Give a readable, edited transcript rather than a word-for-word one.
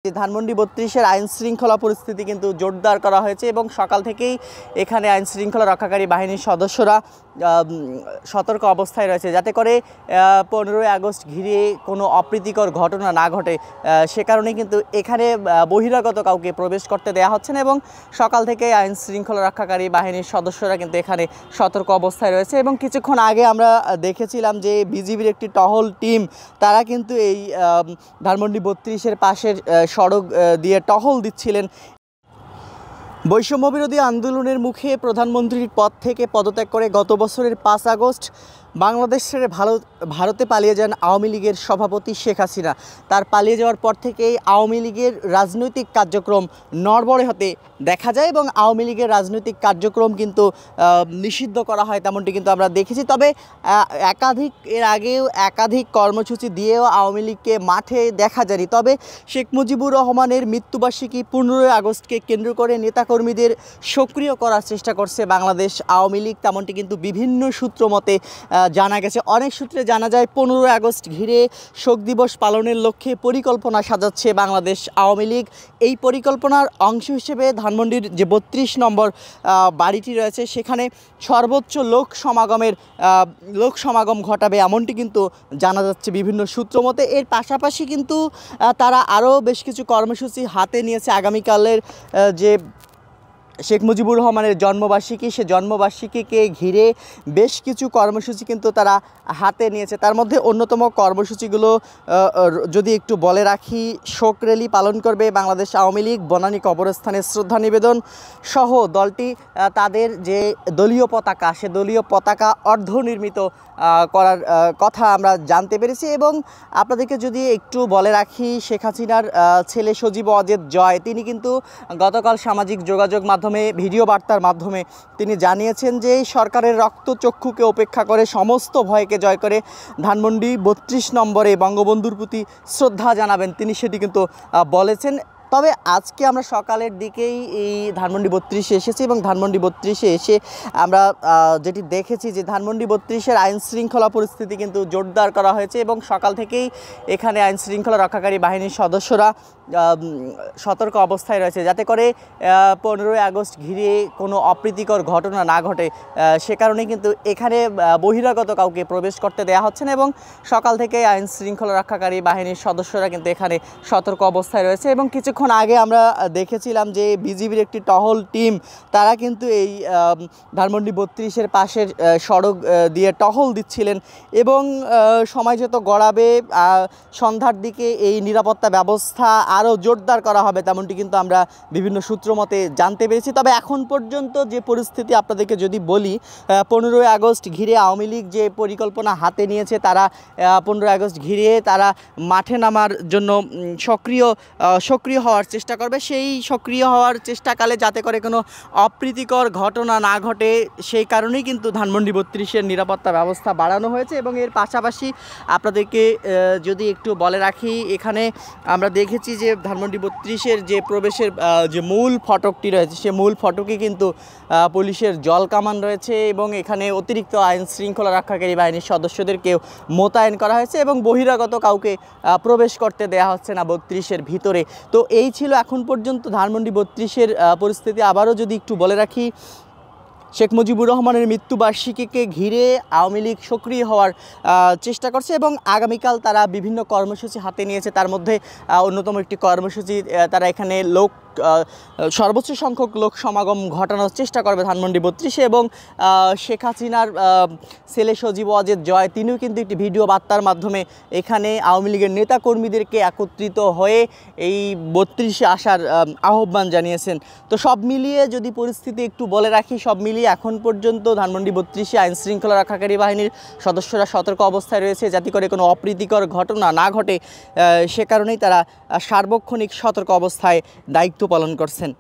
ধানমন্ডি ৩২-এর আইন শৃঙ্খলা পরিস্থিতি কিন্তু জোরদার করা হয়েছে এবং সকাল থেকেই এখানে আইন শৃঙ্খলা রক্ষাকারী বাহিনীর সদস্যরা সতর্ক অবস্থায় রয়েছে যাতে করে ১৫ই আগস্ট ঘিরে কোনো অপ্রীতিকর ঘটনা না ঘটে। সে কারণেই কিন্তু এখানে বহিরাগত কাউকে প্রবেশ করতে দেওয়া হচ্ছে না এবং সকাল থেকে আইন শৃঙ্খলা রক্ষাকারী বাহিনীর সদস্যরা কিন্তু এখানে সতর্ক অবস্থায় রয়েছে। এবং কিছুক্ষণ আগে আমরা দেখেছিলাম যে বিজিবির একটি টহল টিম তারা কিন্তু এই ধানমন্ডি ৩২-এর পাশের সড়ক দিয়ে টহল দিচ্ছিলেন। বৈষম্যবিরোধী আন্দোলনের মুখে প্রধানমন্ত্রীর পদ থেকে পদত্যাগ করে গত বছরের ৫ আগস্ট বাংলাদেশ ছেড়ে ভারতে পালিয়ে যান আওয়ামী লীগের সভাপতি শেখ হাসিনা। তার পালিয়ে যাওয়ার পর থেকেই আওয়ামী লীগের রাজনৈতিক কার্যক্রম নড়বড়ে হতে দেখা যায় এবং আওয়ামী লীগের রাজনৈতিক কার্যক্রম কিন্তু নিষিদ্ধ করা হয়, তেমনটি কিন্তু আমরা দেখেছি। তবে এর আগেও একাধিক কর্মসূচি দিয়েও আওয়ামী লীগকে মাঠে দেখা যায়নি। তবে শেখ মুজিবুর রহমানের মৃত্যুবার্ষিকী ১৫ই আগস্টকে কেন্দ্র করে নেতাকর্মীদের সক্রিয় করার চেষ্টা করছে বাংলাদেশ আওয়ামী লীগ, তেমনটি কিন্তু বিভিন্ন সূত্র মতে জানা গেছে। অনেক সূত্রে জানা যায় ১৫ই আগস্ট ঘিরে শোক দিবস পালনের লক্ষ্যে পরিকল্পনা সাজাচ্ছে বাংলাদেশ আওয়ামী লীগ। এই পরিকল্পনার অংশ হিসেবে ধানমন্ডির যে ৩২ নম্বর বাড়িটি রয়েছে সেখানে সর্বোচ্চ লোক সমাগম ঘটাবে এমনটি কিন্তু জানা যাচ্ছে বিভিন্ন সূত্র মতে। এর পাশাপাশি কিন্তু তারা আরও বেশ কিছু কর্মসূচি হাতে নিয়েছে। আগামীকালের যে শেখ মুজিবুর রহমানের জন্মবার্ষিকী, সে জন্মবার্ষিকীকে ঘিরে বেশ কিছু কর্মসূচি কিন্তু তারা হাতে নিয়েছে। তার মধ্যে অন্যতম কর্মসূচিগুলো যদি একটু বলে রাখি, শোক র্যালি পালন করবে বাংলাদেশ আওয়ামী লীগ, বনানী কবরস্থানে শ্রদ্ধা নিবেদন সহ দলটি তাদের যে দলীয় পতাকা, সে দলীয় পতাকা অর্ধনির্মিত করার কথা আমরা জানতে পেরেছি। এবং আপনাদেরকে যদি একটু বলে রাখি, শেখ হাসিনার ছেলে সজীব ওয়াজেদ জয় তিনি কিন্তু গতকাল সামাজিক যোগাযোগ মাধ্যমে ভিডিও বার্তার মাধ্যমে তিনি জানিয়েছেন যে সরকারের রক্তচক্ষুকে উপেক্ষা করে সমস্ত ভয়কে জয় করে ধানমন্ডি ৩২ নম্বরে বঙ্গবন্ধুর প্রতি শ্রদ্ধা জানাবেন, তিনি সেটি কিন্তু বলেছেন। তবে আজকে আমরা সকালের দিকেই এই ধানমন্ডি ৩২-এ এসেছি এবং ধানমন্ডি ৩২-এ এসে আমরা যেটি দেখেছি যে ধানমন্ডি ৩২-এর আইন শৃঙ্খলা পরিস্থিতি কিন্তু জোরদার করা হয়েছে এবং সকাল থেকেই এখানে আইন শৃঙ্খলা রক্ষাকারী বাহিনীর সদস্যরা সতর্ক অবস্থায় রয়েছে যাতে করে ১৫ই আগস্ট ঘিরে কোনো অপ্রীতিকর ঘটনা না ঘটে। সে কারণেই কিন্তু এখানে বহিরাগত কাউকে প্রবেশ করতে দেওয়া হচ্ছে না এবং সকাল থেকে আইন শৃঙ্খলা রক্ষাকারী বাহিনীর সদস্যরা কিন্তু এখানে সতর্ক অবস্থায় রয়েছে। এবং কিছুক্ষণ আগে আমরা দেখেছিলাম যে বিজিবির একটি টহল টিম তারা কিন্তু এই ধানমন্ডি ৩২-এর পাশের সড়ক দিয়ে টহল দিচ্ছিলেন এবং সময় যত গড়াবে সন্ধ্যার দিকে এই নিরাপত্তা ব্যবস্থা আরও জোরদার করা হবে, তেমনটি কিন্তু আমরা বিভিন্ন সূত্র মতে জানতে পেরেছি। তবে এখন পর্যন্ত যে পরিস্থিতি আপনাদেরকে যদি বলি, ১৫ই আগস্ট ঘিরে আওয়ামী লীগ যে পরিকল্পনা হাতে নিয়েছে, তারা ১৫ই আগস্ট ঘিরে তারা মাঠে নামার জন্য সক্রিয় হওয়ার চেষ্টা করবে। সেই সক্রিয় হওয়ার চেষ্টাকালে যাতে করে কোনো অপ্রীতিকর ঘটনা না ঘটে সেই কারণেই কিন্তু ধানমন্ডি ৩২-এর নিরাপত্তা ব্যবস্থা বাড়ানো হয়েছে। এবং এর পাশাপাশি আপনাদেরকে যদি একটু বলে রাখি, এখানে আমরা দেখেছি যে ধানমন্ডি ৩২-এর যে প্রবেশের যে মূল ফটকটি রয়েছে সে মূল ফটকে কিন্তু পুলিশের জল কামান রয়েছে এবং এখানে অতিরিক্ত আইন শৃঙ্খলা রক্ষাকারী বাহিনীর সদস্যদেরকেও মোতায়েন করা হয়েছে এবং বহিরাগত কাউকে প্রবেশ করতে দেওয়া হচ্ছে না ৩২-এর ভিতরে। তো এই ছিল এখন পর্যন্ত ধানমন্ডি ৩২-এর পরিস্থিতি। আবারও যদি একটু বলে রাখি, শেখ মুজিবুর রহমানের মৃত্যুবার্ষিকীকে ঘিরে আওয়ামী লীগ সক্রিয় হওয়ার চেষ্টা করছে এবং আগামীকাল তারা বিভিন্ন কর্মসূচি হাতে নিয়েছে। তার মধ্যে অন্যতম একটি কর্মসূচি তারা এখানে সর্বোচ্চ সংখ্যক লোক সমাগম ঘটানোর চেষ্টা করবে ধানমন্ডি ৩২-এ এবং শেখ হাসিনার ছেলে সজীব ওয়াজেদ জয় তিনিও কিন্তু একটি ভিডিও বার্তার মাধ্যমে এখানে আওয়ামী লীগের নেতাকর্মীদেরকে একত্রিত হয়ে এই ৩২-এ আসার আহ্বান জানিয়েছেন। তো সব মিলিয়ে যদি পরিস্থিতি একটু বলে রাখি, সব মিলিয়ে এখন পর্যন্ত ধানমন্ডি ৩২-এ আইন শৃঙ্খলা রক্ষাকারী বাহিনীর সদস্যরা সতর্ক অবস্থায় রয়েছে যাতে করে কোনো অপ্রীতিকর ঘটনা না ঘটে। সে কারণেই তারা সার্বক্ষণিক সতর্ক অবস্থায় দায়িত্ব পালন করছেন।